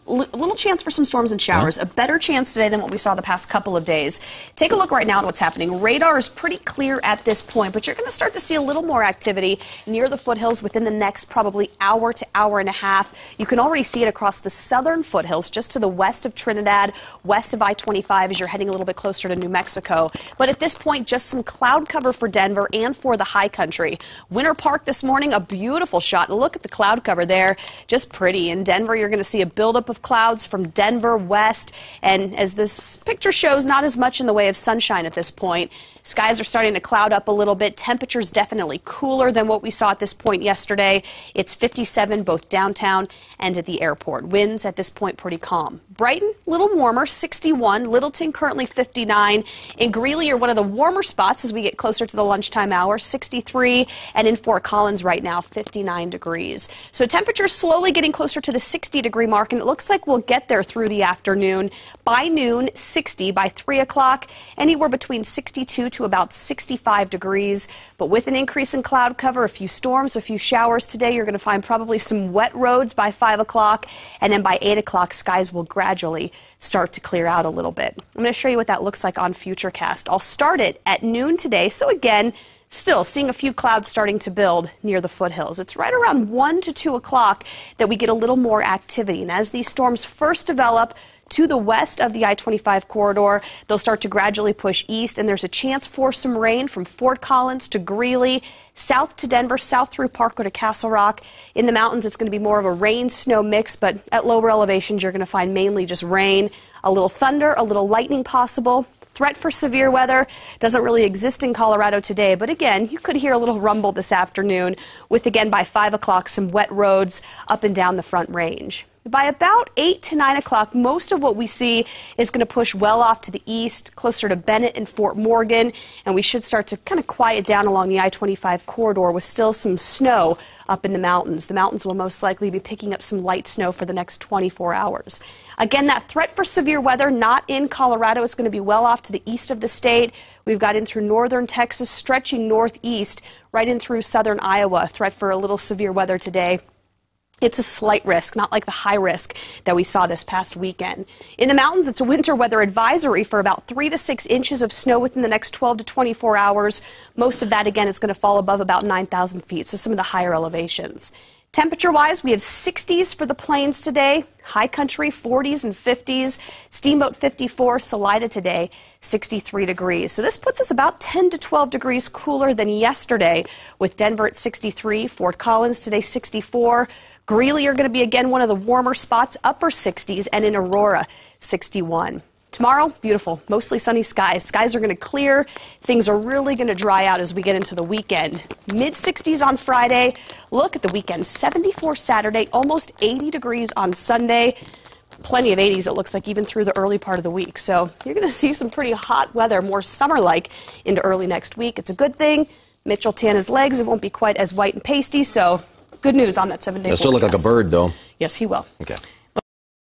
little chance for some storms and showers, a better chance today than what we saw the past couple of days. Take a look right now at what's happening. Radar is pretty clear at this point, but you're going to start to see a little more activity near the foothills within the next probably hour to hour and a half. You can already see it across the southern foothills, just to the west of Trinidad, west of I-25 as you're heading a little bit closer to New Mexico. But at this point, just some cloud cover for Denver and for the high country. Winter Park this morning, a beautiful shot. Look at the cloud cover there, just pretty. In Denver, you're going to see a buildup of clouds from Denver west, and as this picture shows, not as much in the way of sunshine at this point. Skies are starting to cloud up a little bit. Temperatures definitely cooler than what we saw at this point yesterday. It's 57 both downtown and at the airport. Winds at this point pretty calm. Brighton, a little warmer, 61. Littleton currently 59. In Greeley are one of the warmer spots as we get closer to the lunchtime hour, 63. And in Fort Collins right now, 59 degrees. So temperatures slowly getting closer to the 60-degree mark, and it looks like we'll get there through the afternoon. By noon, 60. By 3 o'clock, anywhere between 62 to about 65 degrees. But with an increase in cloud cover, a few storms, a few showers today, you're going to find probably some wet roads by 5 o'clock. And then by 8 o'clock, skies will gradually start to clear out a little bit. I'm going to show you what that looks like on Futurecast. I'll start it at noon today. So again, still seeing a few clouds starting to build near the foothills. It's right around 1 to 2 o'clock that we get a little more activity. And as these storms first develop to the west of the I-25 corridor, they'll start to gradually push east, and there's a chance for some rain from Fort Collins to Greeley, south to Denver, south through Parker to Castle Rock. In the mountains, it's going to be more of a rain-snow mix, but at lower elevations, you're going to find mainly just rain, a little thunder, a little lightning possible. Threat for severe weather doesn't really exist in Colorado today, but again, you could hear a little rumble this afternoon with, again, by 5 o'clock, some wet roads up and down the Front Range. By about 8 to 9 o'clock, most of what we see is going to push well off to the east, closer to Bennett and Fort Morgan, and we should start to kind of quiet down along the I-25 corridor with still some snow up in the mountains. The mountains will most likely be picking up some light snow for the next 24 hours. Again, that threat for severe weather not in Colorado. It's going to be well off to the east of the state. We've got in through northern Texas, stretching northeast, right in through southern Iowa. Threat for a little severe weather today. It's a slight risk, not like the high risk that we saw this past weekend. In the mountains, it's a winter weather advisory for about 3 to 6 inches of snow within the next 12 to 24 hours. Most of that, again, is going to fall above about 9,000 feet, so some of the higher elevations. Temperature-wise, we have 60s for the plains today, high country 40s and 50s, Steamboat 54, Salida today 63 degrees. So this puts us about 10 to 12 degrees cooler than yesterday, with Denver at 63, Fort Collins today 64, Greeley are going to be again one of the warmer spots, upper 60s, and in Aurora 61. Tomorrow, beautiful, mostly sunny skies. Skies are going to clear. Things are really going to dry out as we get into the weekend. Mid-60s on Friday. Look at the weekend. 74 Saturday, almost 80 degrees on Sunday. Plenty of 80s, it looks like, even through the early part of the week. So you're going to see some pretty hot weather, more summer-like, into early next week. It's a good thing. Mitch will tan his legs. It won't be quite as white and pasty, so good news on that 7-day forecast. He'll still look like a bird, though. Yes, he will. Okay.